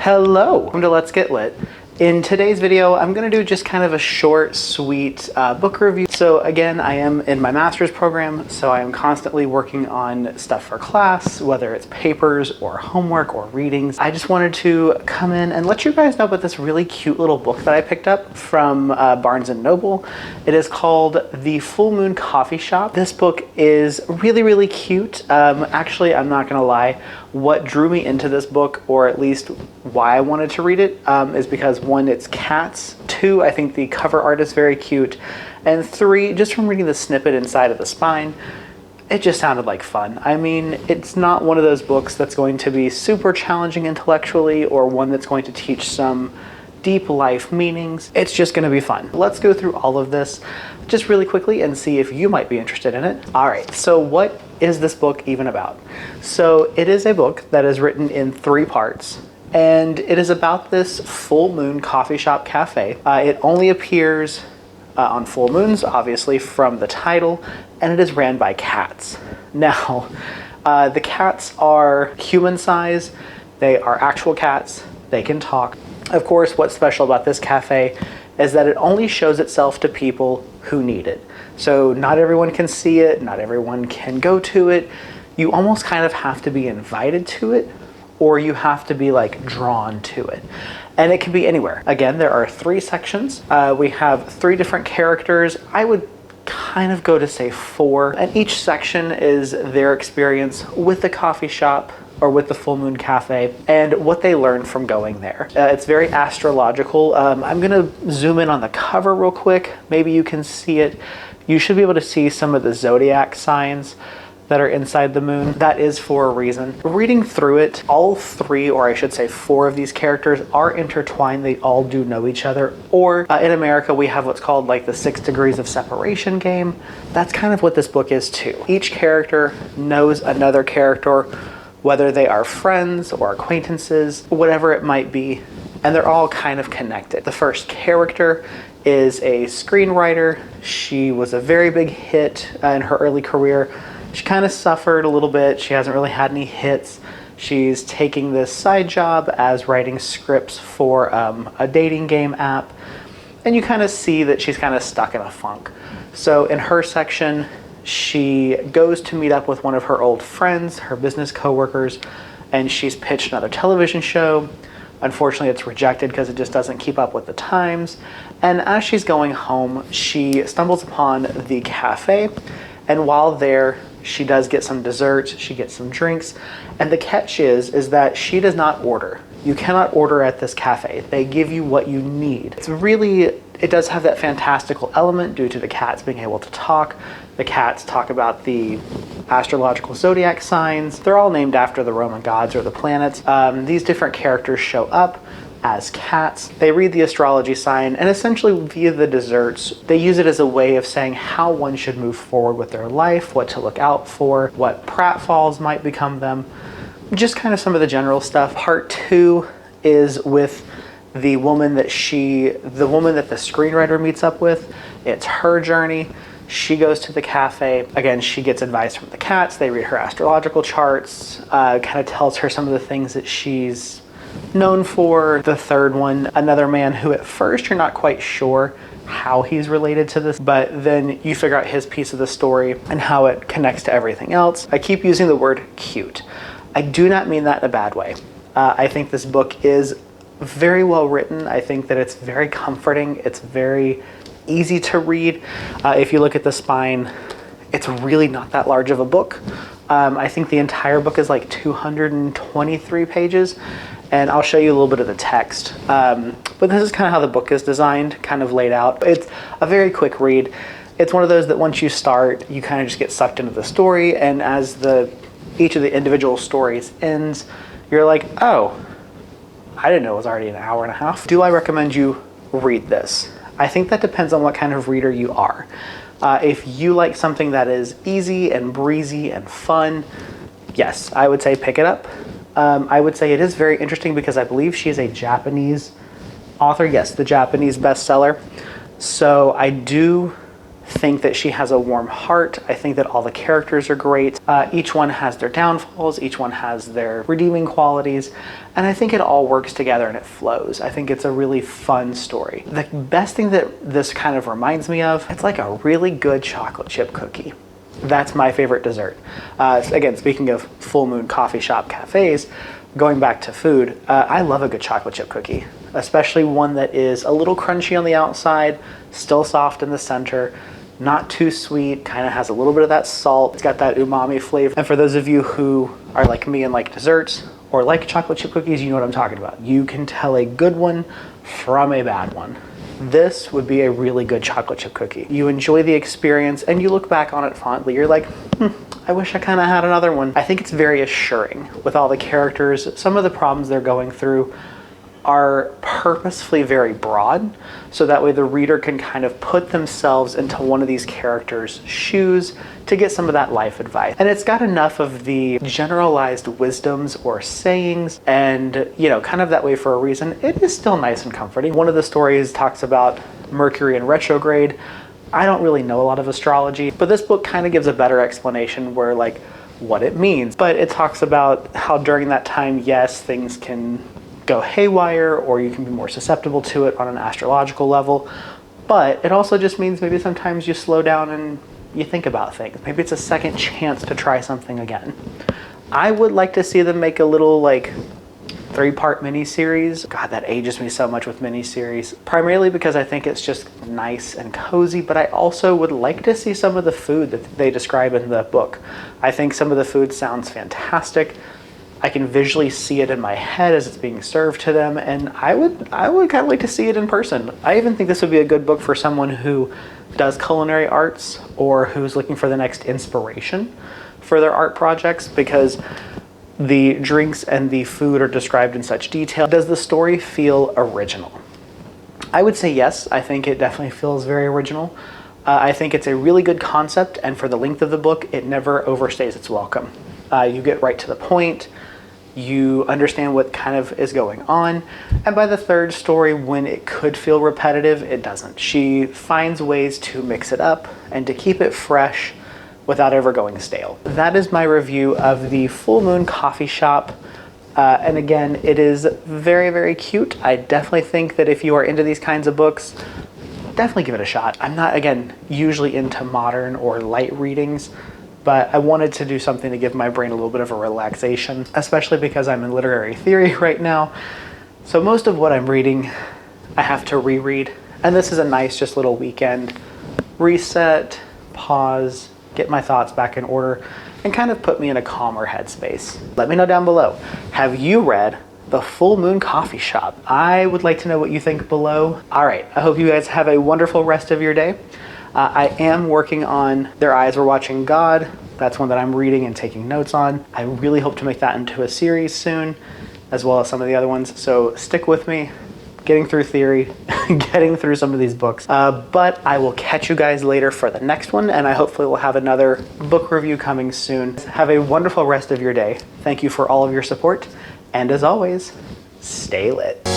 Hello, welcome to Let's Get Lit. In today's video, I'm going to do just kind of a short, sweet book review. So again, I am in my master's program, so I am constantly working on stuff for class, whether it's papers or homework or readings. I just wanted to come in and let you guys know about this really cute little book that I picked up from Barnes & Noble. It is called The Full Moon Coffee Shop. This book is really, really cute. Actually, I'm not going to lie. What drew me into this book, or at least why I wanted to read it, is because one, it's cats. Two, I think the cover art is very cute. And three, just from reading the snippet inside of the spine, it just sounded like fun. I mean, it's not one of those books that's going to be super challenging intellectually or one that's going to teach some deep life meanings. It's just going to be fun. Let's go through all of this just really quickly and see if you might be interested in it. All right, so what is this book even about? So it is a book that is written in 3 parts, and it is about this full moon coffee shop cafe. It only appears on full moons, obviously, from the title, and it is ran by cats. Now, the cats are human size. They are actual cats. They can talk. Of course, what's special about this cafe is that it only shows itself to people who need it. So not everyone can see it, not everyone can go to it. You almost kind of have to be invited to it, or you have to be like drawn to it. And it can be anywhere. Again, there are 3 sections. We have 3 different characters. I would kind of go to say 4, and each section is their experience with the coffee shop or with the Full Moon Cafe and what they learned from going there. It's very astrological. I'm gonna zoom in on the cover real quick. Maybe you can see it. You should be able to see some of the zodiac signs that are inside the moon. That is for a reason. Reading through it, all 3, or I should say 4 of these characters are intertwined. They all do know each other. Or in America, we have what's called like the 6 degrees of separation game. That's kind of what this book is too. Each character knows another character, whether they are friends or acquaintances, whatever it might be, and they're all kind of connected. The first character is a screenwriter. She was a very big hit in her early career. She kind of suffered a little bit. She hasn't really had any hits. She's taking this side job as writing scripts for a dating game app, and you kind of see that she's kind of stuck in a funk. So in her section, she goes to meet up with one of her old friends, her business coworkers, and she's pitched another television show. Unfortunately, it's rejected because it just doesn't keep up with the times. And as she's going home, she stumbles upon the cafe, and while there, she does get some desserts, she gets some drinks, and the catch is that she does not order. You cannot order at this cafe. They give you what you need. It does have that fantastical element due to the cats being able to talk. The cats talk about the astrological zodiac signs. They're all named after the Roman gods or the planets. These different characters show up as cats. They read the astrology sign, and essentially via the desserts, they use it as a way of saying how one should move forward with their life, what to look out for, what pratfalls might become them, just kind of some of the general stuff. Part 2 is with the woman that the screenwriter meets up with. It's her journey. She goes to the cafe. Again, she gets advice from the cats. They read her astrological charts, kind of tells her some of the things that she's known for. The third one, another man who at first you're not quite sure how he's related to this, but then you figure out his piece of the story and how it connects to everything else. I keep using the word cute. I do not mean that in a bad way. I think this book is very well written. I think that it's very comforting. It's very easy to read. If you look at the spine, it's really not that large of a book. I think the entire book is like 223 pages, and I'll show you a little bit of the text. But this is kind of how the book is designed, kind of laid out. It's a very quick read. It's one of those that once you start, you kind of just get sucked into the story, and as each of the individual stories ends, you're like, oh, I didn't know it was already an hour and a half. Do I recommend you read this? I think that depends on what kind of reader you are. If you like something that is easy and breezy and fun, yes, I would say pick it up. I would say it is very interesting because I believe she is a Japanese author. Yes, the Japanese bestseller. So I do think that she has a warm heart. I think that all the characters are great. Each one has their downfalls, each one has their redeeming qualities, and I think it all works together and it flows. I think it's a really fun story. The best thing that this kind of reminds me of, it's like a really good chocolate chip cookie. That's my favorite dessert. Again, speaking of full moon coffee shop cafes, going back to food, I love a good chocolate chip cookie, especially one that is a little crunchy on the outside, still soft in the center, not too sweet, kind of has a little bit of that salt. It's got that umami flavor. And for those of you who are like me and like desserts or like chocolate chip cookies, you know what I'm talking about. You can tell a good one from a bad one. This would be a really good chocolate chip cookie. You enjoy the experience and you look back on it fondly. You're like, I wish I kind of had another one. I think it's very assuring with all the characters. Some of the problems they're going through are purposefully very broad, so that way the reader can kind of put themselves into one of these characters' shoes to get some of that life advice. And it's got enough of the generalized wisdoms or sayings, and kind of that way for a reason. It is still nice and comforting. One of the stories talks about Mercury in retrograde. I don't really know a lot of astrology, but this book kind of gives a better explanation where like what it means. But it talks about how during that time, yes, things can go haywire, or you can be more susceptible to it on an astrological level, but it also just means maybe sometimes you slow down and you think about things. Maybe it's a second chance to try something again. I would like to see them make a little like 3-part miniseries. God, that ages me so much with miniseries, primarily because I think it's just nice and cozy, but I also would like to see some of the food that they describe in the book. I think some of the food sounds fantastic. I can visually see it in my head as it's being served to them, and I would kind of like to see it in person. I even think this would be a good book for someone who does culinary arts or who's looking for the next inspiration for their art projects, because the drinks and the food are described in such detail. Does the story feel original? I would say yes. I think it definitely feels very original. I think it's a really good concept, and for the length of the book, it never overstays its welcome. You get right to the point. You understand what kind of is going on, and by the third story, when it could feel repetitive, it doesn't. She finds ways to mix it up and to keep it fresh without ever going stale. That is my review of the Full Moon Coffee Shop. And again, it is very, very cute. I definitely think that if you are into these kinds of books, definitely give it a shot. I'm not, again, usually into modern or light readings, but I wanted to do something to give my brain a little bit of a relaxation, especially because I'm in literary theory right now. So most of what I'm reading, I have to reread. And this is a nice, just little weekend reset, pause, get my thoughts back in order, and kind of put me in a calmer headspace. Let me know down below. Have you read The Full Moon Coffee Shop? I would like to know what you think below. All right, I hope you guys have a wonderful rest of your day. I am working on Their Eyes Were Watching God. That's one that I'm reading and taking notes on. I really hope to make that into a series soon, as well as some of the other ones. So stick with me, getting through theory, getting through some of these books. But I will catch you guys later for the next one, and I hopefully will have another book review coming soon. Have a wonderful rest of your day. Thank you for all of your support, and as always, stay lit.